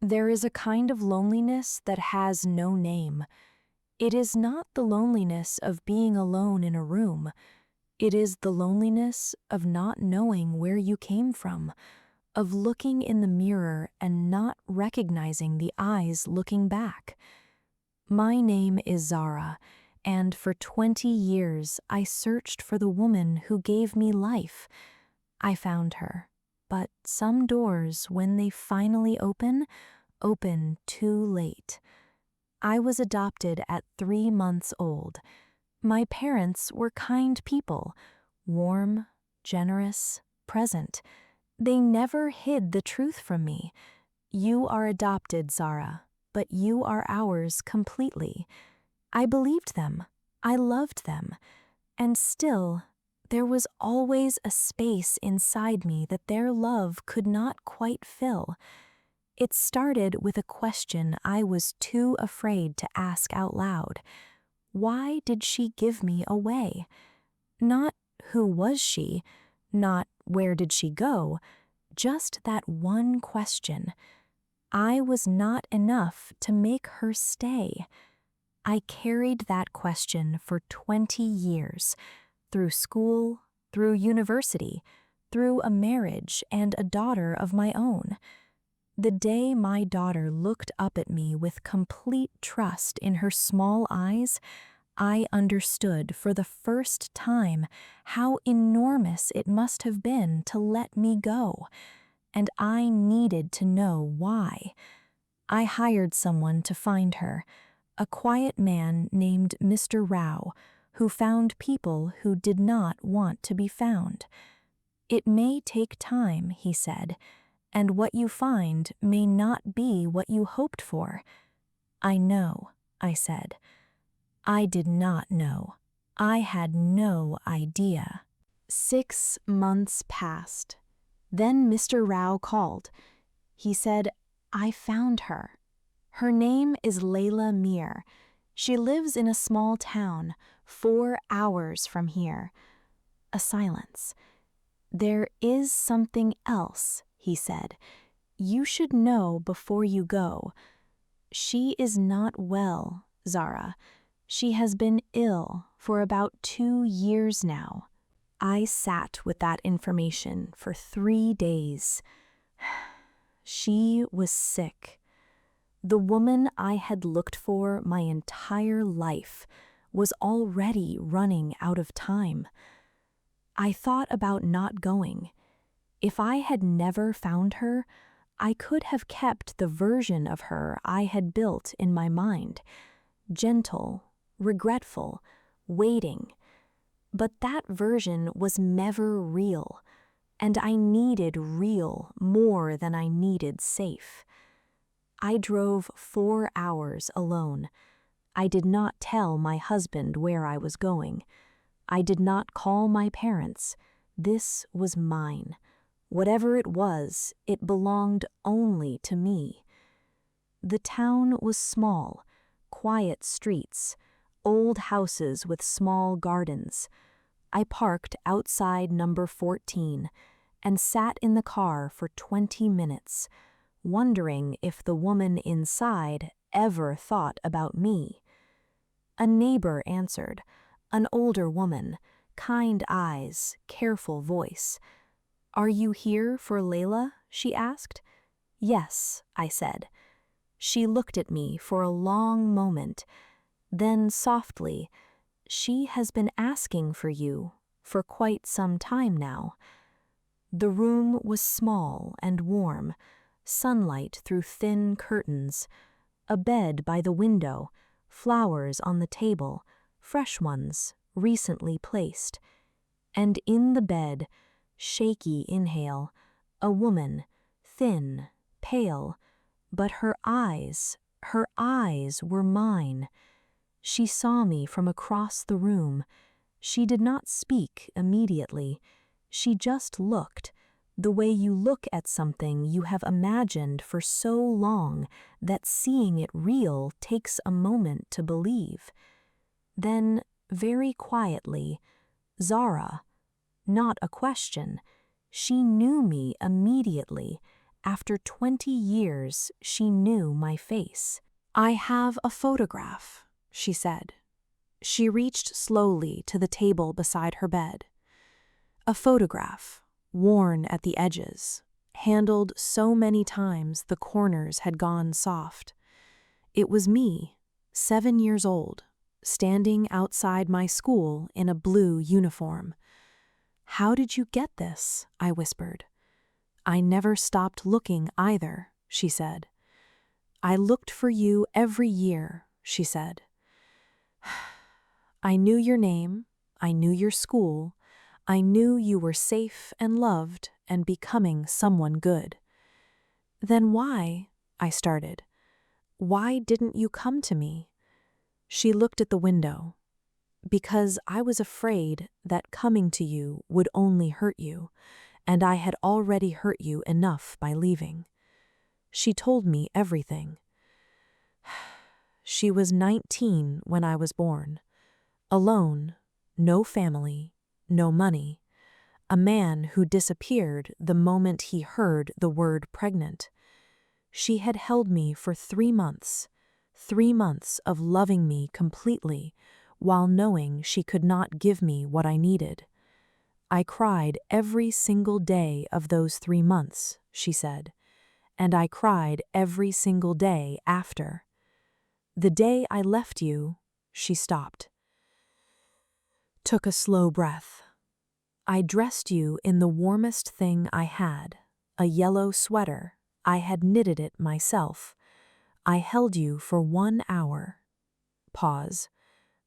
There is a kind of loneliness that has no name. It is not the loneliness of being alone in a room. It is the loneliness of not knowing where you came from, of looking in the mirror and not recognizing the eyes looking back. My name is Zara, and for 20 years I searched for the woman who gave me life. I found her, but some doors, when they finally open too late. I was adopted at 3 months old. My parents were kind people, warm, generous, present. They never hid the truth from me. You are adopted, Zara, but you are ours completely. I believed them. I loved them. And still, there was always a space inside me that their love could not quite fill. It started with a question I was too afraid to ask out loud. Why did she give me away? Not who was she, not where did she go, just that one question. I was not enough to make her stay. I carried that question for 20 years, through school, through university, through a marriage and a daughter of my own. The day my daughter looked up at me with complete trust in her small eyes, I understood for the first time how enormous it must have been to let me go, and I needed to know why. I hired someone to find her, a quiet man named Mr. Rao, who found people who did not want to be found. It may take time, he said, and what you find may not be what you hoped for. I know, I said. I did not know. I had no idea. 6 months passed. Then Mr. Rao called. He said, I found her. Her name is Layla Mir. She lives in a small town, 4 hours from here. A silence. There is something else, he said. You should know before you go. She is not well, Zara. She has been ill for about 2 years now. I sat with that information for 3 days. She was sick. The woman I had looked for my entire life was already running out of time. I thought about not going. If I had never found her, I could have kept the version of her I had built in my mind, gentle, regretful, waiting. But that version was never real, and I needed real more than I needed safe. I drove 4 hours alone. I did not tell my husband where I was going. I did not call my parents. This was mine. Whatever it was, it belonged only to me. The town was small, quiet streets, old houses with small gardens. I parked outside number 14 and sat in the car for 20 minutes, wondering if the woman inside ever thought about me. A neighbor answered, an older woman, kind eyes, careful voice. Are you here for Layla? She asked. Yes, I said. She looked at me for a long moment. Then softly, she has been asking for you for quite some time now. The room was small and warm, sunlight through thin curtains, a bed by the window, flowers on the table, fresh ones, recently placed. And in the bed, shaky inhale, a woman, thin, pale, but her eyes were mine. She saw me from across the room. She did not speak immediately. She just looked, the way you look at something you have imagined for so long that seeing it real takes a moment to believe. Then, very quietly, Zara. Not a question. She knew me immediately, after 20 years, she knew my face. "I have a photograph," she said. She reached slowly to the table beside her bed. A photograph, worn at the edges, handled so many times the corners had gone soft. It was me, 7 years old, standing outside my school in a blue uniform. "How did you get this?" I whispered. "I never stopped looking either," she said. "I looked for you every year," she said. "I knew your name, I knew your school, I knew you were safe and loved and becoming someone good." "Then why?" I started. "Why didn't you come to me?" She looked at the window. "Because I was afraid that coming to you would only hurt you, and I had already hurt you enough by leaving." She told me everything. She was 19 when I was born. Alone, no family, no money. A man who disappeared the moment he heard the word pregnant. She had held me for 3 months, 3 months of loving me completely, while knowing she could not give me what I needed. "I cried every single day of those 3 months," she said, "and I cried every single day after. The day I left you," she stopped, took a slow breath. "I dressed you in the warmest thing I had, a yellow sweater. I had knitted it myself. I held you for 1 hour." Pause.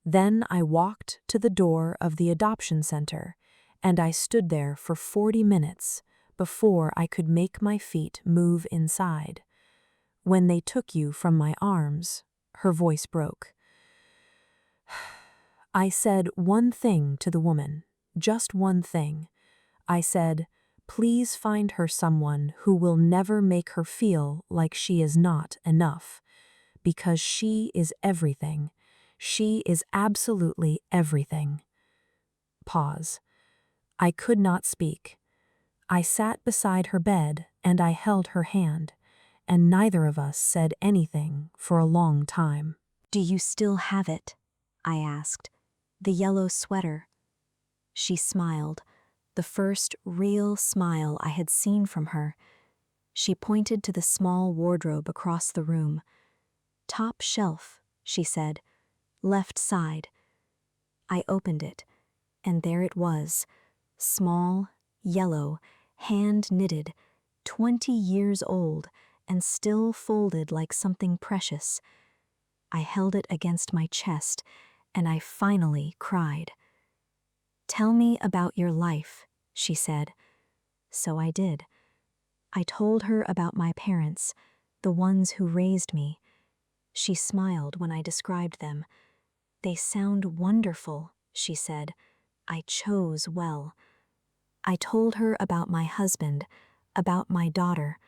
"Then I walked to the door of the adoption center, and I stood there for 40 minutes before I could make my feet move inside. When they took you from my arms," her voice broke, "I said one thing to the woman, just one thing. I said, 'Please find her someone who will never make her feel like she is not enough, because she is everything. She is absolutely everything.'" Pause. I could not speak. I sat beside her bed and I held her hand, and neither of us said anything for a long time. "Do you still have it?" I asked. "The yellow sweater?" She smiled, the first real smile I had seen from her. She pointed to the small wardrobe across the room. "Top shelf," she said. "Left side." I opened it, and there it was, small, yellow, hand-knitted, 20 years old, and still folded like something precious. I held it against my chest, and I finally cried. "Tell me about your life," she said. So I did. I told her about my parents, the ones who raised me. She smiled when I described them. "They sound wonderful," she said. "I chose well." I told her about my husband, about my daughter.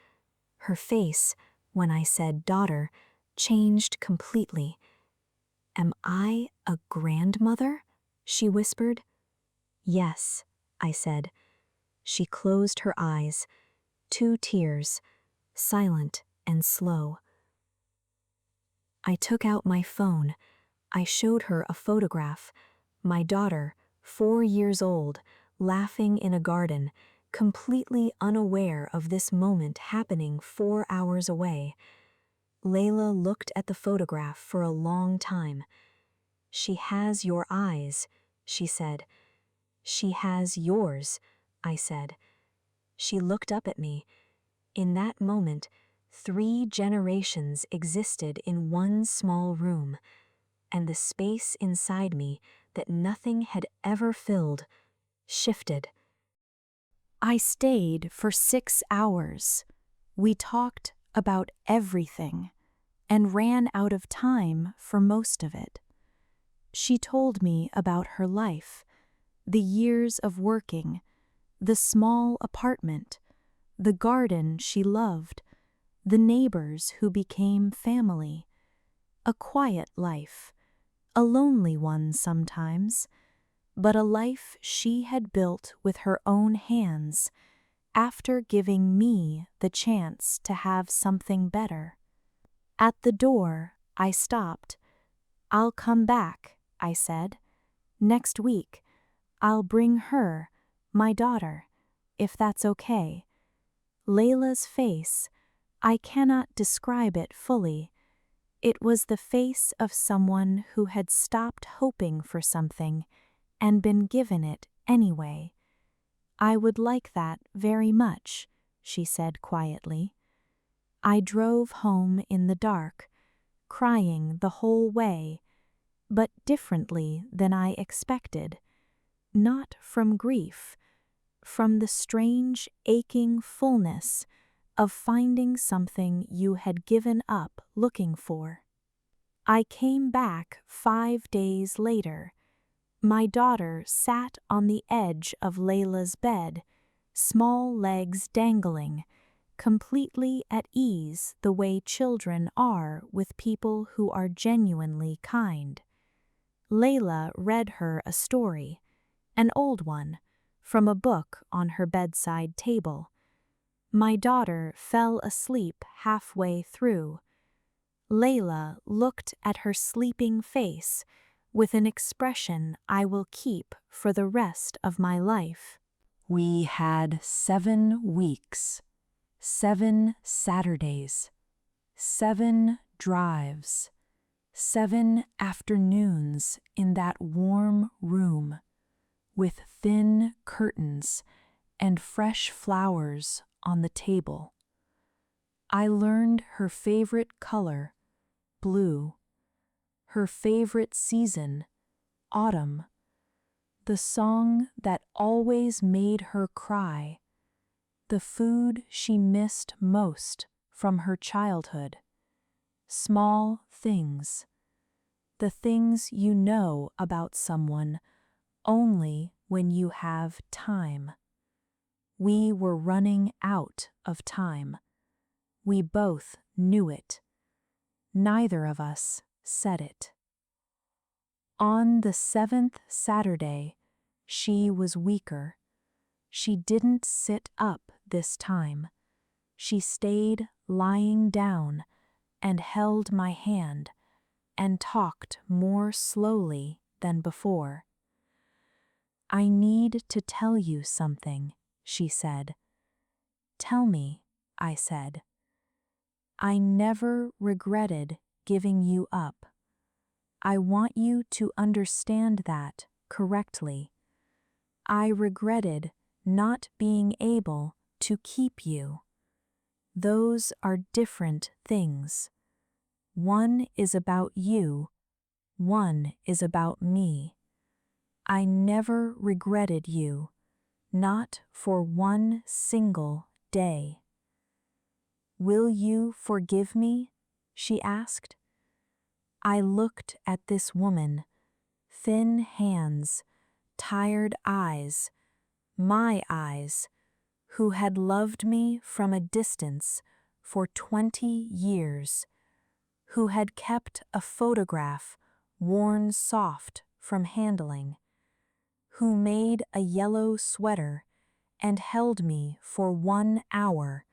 Her face, when I said daughter, changed completely. "Am I a grandmother?" she whispered. "Yes," I said. She closed her eyes, 2 tears, silent and slow. I took out my phone. I showed her a photograph. My daughter, 4 years old, laughing in a garden, completely unaware of this moment happening 4 hours away. Layla looked at the photograph for a long time. "She has your eyes," she said. "She has yours," I said. She looked up at me. In that moment, 3 generations existed in one small room, and the space inside me that nothing had ever filled shifted. I stayed for 6 hours. We talked about everything and ran out of time for most of it. She told me about her life, the years of working, the small apartment, the garden she loved, the neighbors who became family. A quiet life, a lonely one sometimes, but a life she had built with her own hands, after giving me the chance to have something better. At the door, I stopped. "I'll come back," I said. "Next week. I'll bring her, my daughter, if that's okay." Layla's face, I cannot describe it fully. It was the face of someone who had stopped hoping for something and been given it anyway. "I would like that very much," she said quietly. I drove home in the dark, crying the whole way, but differently than I expected. Not from grief, from the strange, aching fullness of finding something you had given up looking for. I came back 5 days later. My daughter sat on the edge of Layla's bed, small legs dangling, completely at ease the way children are with people who are genuinely kind. Layla read her a story, an old one, from a book on her bedside table. My daughter fell asleep halfway through. Layla looked at her sleeping face with an expression I will keep for the rest of my life. We had 7 weeks, 7 Saturdays, 7 drives, 7 afternoons in that warm room, with thin curtains and fresh flowers on the table. I learned her favorite color, blue, her favorite season, autumn, the song that always made her cry, the food she missed most from her childhood, small things, the things you know about someone only when you have time. We were running out of time. We both knew it. Neither of us said it. On the 7th Saturday, she was weaker. She didn't sit up this time. She stayed lying down and held my hand and talked more slowly than before. "I need to tell you something," she said. "Tell me," I said. "I never regretted giving you up. I want you to understand that correctly. I regretted not being able to keep you. Those are different things. One is about you, one is about me. I never regretted you, not for one single day." "Will you forgive me?" she asked. I looked at this woman, thin hands, tired eyes, my eyes, who had loved me from a distance for 20 years, who had kept a photograph worn soft from handling, who made a yellow sweater and held me for 1 hour,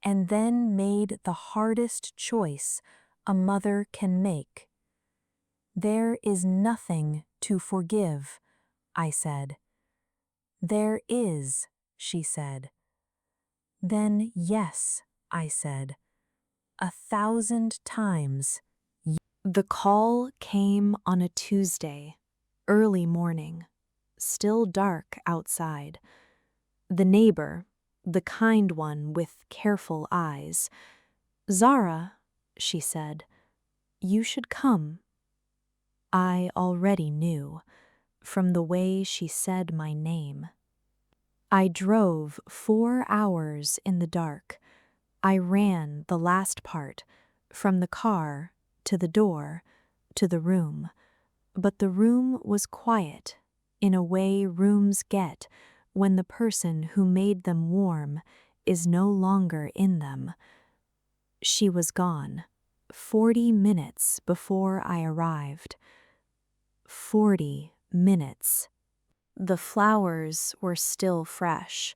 and then made the hardest choice a mother can make. "There is nothing to forgive," I said. "There is," she said. "Then yes," I said, 1,000 times. The call came on a Tuesday, early morning, still dark outside. The neighbor, the kind one with careful eyes. "Zara," she said, "you should come." I already knew, from the way she said my name. I drove 4 hours in the dark. I ran the last part, from the car to the door to the room. But the room was quiet, in a way rooms get when the person who made them warm is no longer in them. She was gone, 40 minutes before I arrived. 40 minutes. The flowers were still fresh.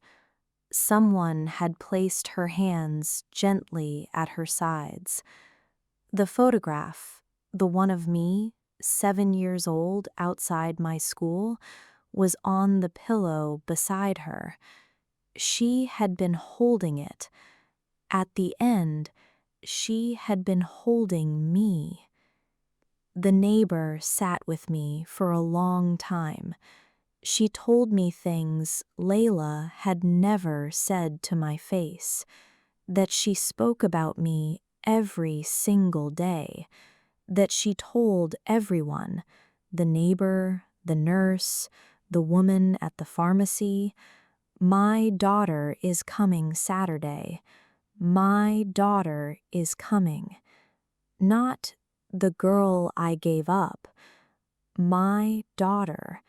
Someone had placed her hands gently at her sides. The photograph, the one of me, 7 years old, outside my school, was on the pillow beside her. She had been holding it. At the end, she had been holding me. The neighbor sat with me for a long time. She told me things Layla had never said to my face, that she spoke about me every single day, that she told everyone, the neighbor, the nurse, the woman at the pharmacy, "My daughter is coming Saturday. My daughter is coming." Not the girl I gave up. My daughter.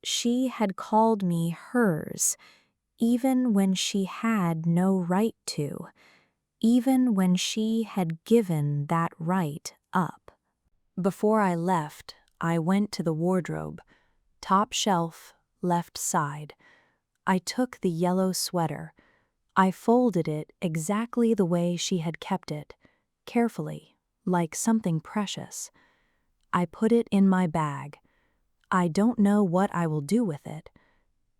She had called me hers, even when she had no right to, even when she had given that right up. Before I left, I went to the wardrobe, top shelf, left side. I took the yellow sweater. I folded it exactly the way she had kept it, carefully, like something precious. I put it in my bag. I don't know what I will do with it.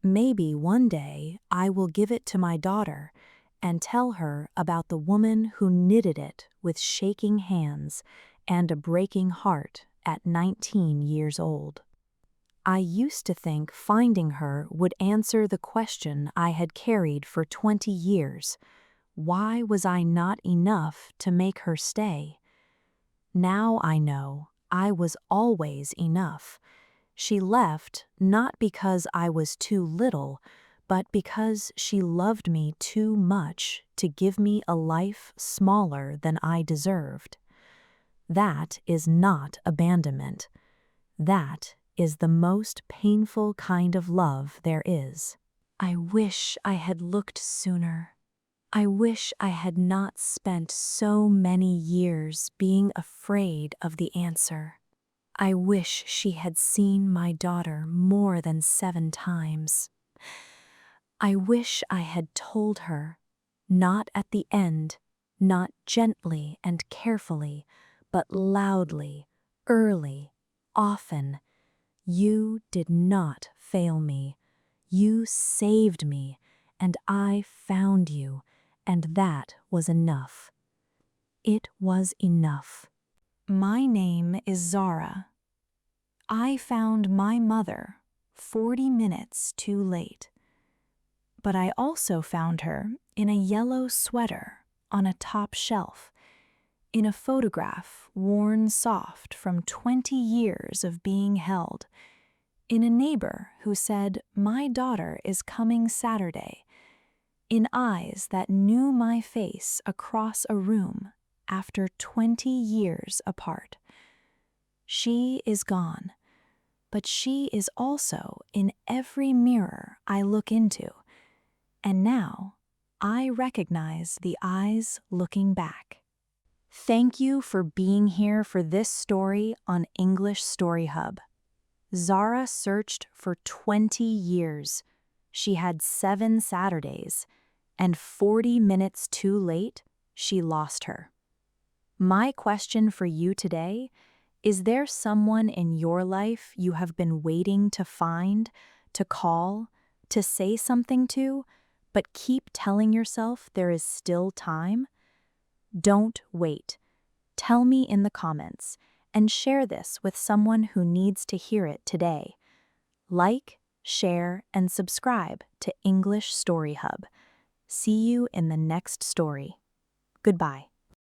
Maybe one day I will give it to my daughter and tell her about the woman who knitted it with shaking hands and a breaking heart at 19 years old. I used to think finding her would answer the question I had carried for 20 years. Why was I not enough to make her stay? Now I know I was always enough. She left not because I was too little, but because she loved me too much to give me a life smaller than I deserved. That is not abandonment. That is the most painful kind of love there is. I wish I had looked sooner. I wish I had not spent so many years being afraid of the answer. I wish she had seen my daughter more than 7 times. I wish I had told her, not at the end, not gently and carefully, but loudly, early, often. You did not fail me. You saved me, and I found you, and that was enough. It was enough. My name is Zara. I found my mother 40 minutes too late. But I also found her in a yellow sweater on a top shelf, in a photograph worn soft from 20 years of being held, in a neighbor who said, "My daughter is coming Saturday," in eyes that knew my face across a room after 20 years apart. She is gone, but she is also in every mirror I look into, and now I recognize the eyes looking back. Thank you for being here for this story on English Story Hub. Zara searched for 20 years. She had 7 Saturdays, and 40 minutes too late, she lost her. My question for you today: is there someone in your life you have been waiting to find, to call, to say something to, but keep telling yourself there is still time? Don't wait. Tell me in the comments, and share this with someone who needs to hear it today. Like, share, and subscribe to English Story Hub. See you in the next story. Goodbye.